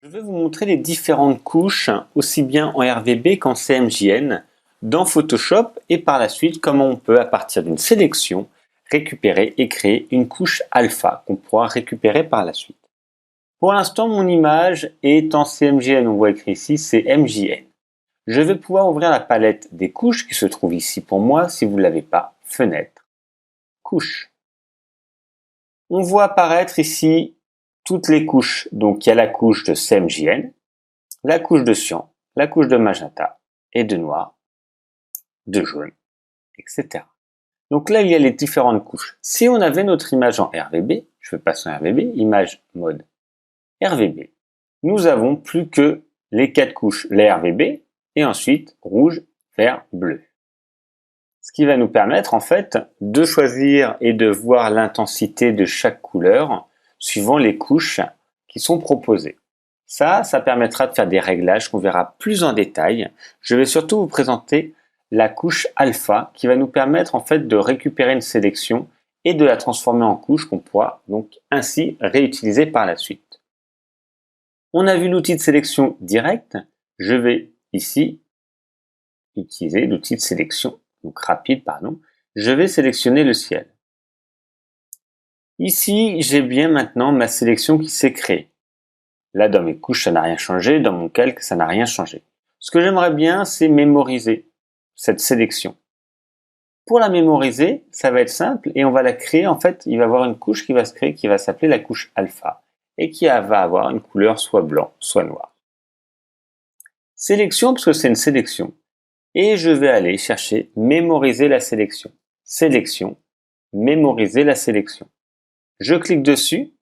Je vais vous montrer les différentes couches, aussi bien en RVB qu'en CMJN, dans Photoshop et par la suite comment on peut, à partir d'une sélection, récupérer et créer une couche alpha qu'on pourra récupérer par la suite. Pour l'instant, mon image est en CMJN, on voit écrit ici CMJN. Je vais pouvoir ouvrir la palette des couches qui se trouve ici pour moi, si vous ne l'avez pas, fenêtre, couche. On voit apparaître ici toutes les couches. Donc il y a la couche de CMJN, la couche de cyan, la couche de magenta et de noir, de jaune, etc. Donc là il y a les différentes couches. Si on avait notre image en RVB, je vais passer en RVB, image mode RVB, nous avons plus que les 4 couches, les RVB, et ensuite rouge, vert, bleu. Ce qui va nous permettre en fait de choisir et de voir l'intensité de chaque couleur suivant les couches qui sont proposées. Ça permettra de faire des réglages qu'on verra plus en détail. Je vais surtout vous présenter la couche alpha qui va nous permettre en fait de récupérer une sélection et de la transformer en couche qu'on pourra donc ainsi réutiliser par la suite. On a vu l'outil de sélection direct. Je vais ici utiliser l'outil de sélection, donc rapide, pardon. Je vais sélectionner le ciel. Ici, j'ai bien maintenant ma sélection qui s'est créée. Là, dans mes couches, ça n'a rien changé. Dans mon calque, ça n'a rien changé. Ce que j'aimerais bien, c'est mémoriser cette sélection. Pour la mémoriser, ça va être simple et on va la créer. En fait, il va y avoir une couche qui va se créer qui va s'appeler la couche alpha et qui va avoir une couleur soit blanc, soit noir. Sélection, parce que c'est une sélection. Et je vais aller chercher mémoriser la sélection. Sélection, mémoriser la sélection. Je clique dessus,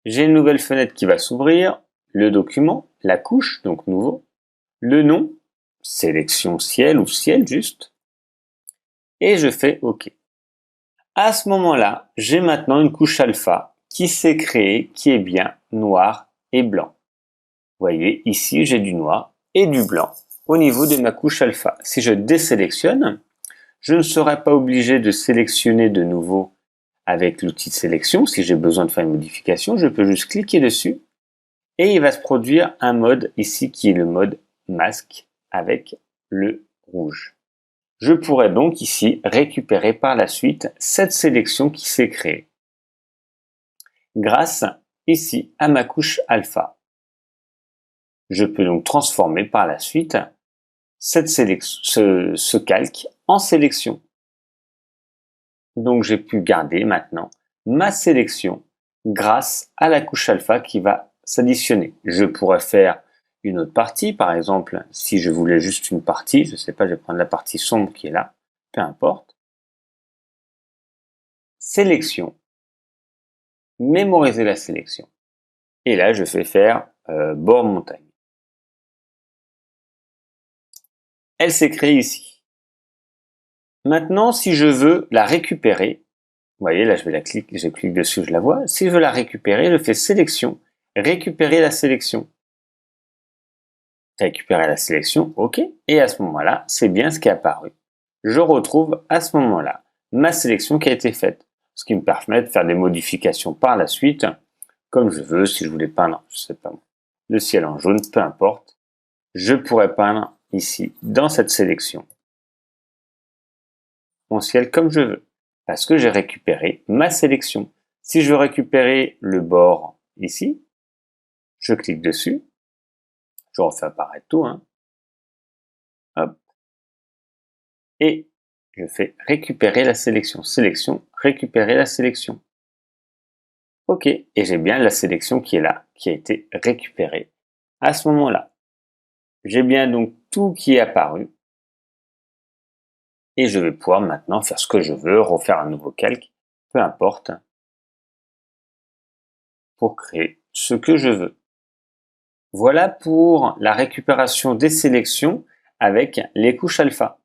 j'ai une nouvelle fenêtre qui va s'ouvrir, le document, la couche, donc nouveau, le nom, sélection ciel ou ciel juste, et je fais OK. À ce moment-là, j'ai maintenant une couche alpha qui s'est créée, qui est bien noir et blanc. Vous voyez, ici j'ai du noir et du blanc au niveau de ma couche alpha. Si je désélectionne, je ne serai pas obligé de sélectionner de nouveau avec l'outil de sélection. Si j'ai besoin de faire une modification, je peux juste cliquer dessus et il va se produire un mode ici qui est le mode masque avec le rouge. Je pourrais donc ici récupérer par la suite cette sélection qui s'est créée grâce ici à ma couche alpha. Je peux donc transformer par la suite ce calque en sélection. Donc j'ai pu garder maintenant ma sélection grâce à la couche alpha qui va s'additionner. Je pourrais faire une autre partie, par exemple si je voulais juste une partie, je sais pas, je vais prendre la partie sombre qui est là, peu importe. Sélection, mémoriser la sélection. Et là je fais faire bord montagne. Elle s'est créée ici. Maintenant, si je veux la récupérer, vous voyez, là, je clique dessus, je la vois. Si je veux la récupérer, je fais sélection, récupérer la sélection. Récupérer la sélection, OK. Et à ce moment-là, c'est bien ce qui est apparu. Je retrouve à ce moment-là ma sélection qui a été faite. Ce qui me permet de faire des modifications par la suite, comme je veux. Si je voulais peindre, je sais pas, le ciel en jaune, peu importe. Je pourrais peindre ici, dans cette sélection, mon ciel comme je veux, parce que j'ai récupéré ma sélection. Si je veux récupérer le bord ici, je clique dessus, je refais apparaître tout, hop, et je fais récupérer la sélection. Sélection, récupérer la sélection. OK, et j'ai bien la sélection qui est là, qui a été récupérée. À ce moment-là, j'ai bien donc tout qui est apparu. Et je vais pouvoir maintenant faire ce que je veux, refaire un nouveau calque, peu importe, pour créer ce que je veux. Voilà pour la récupération des sélections avec les couches alpha.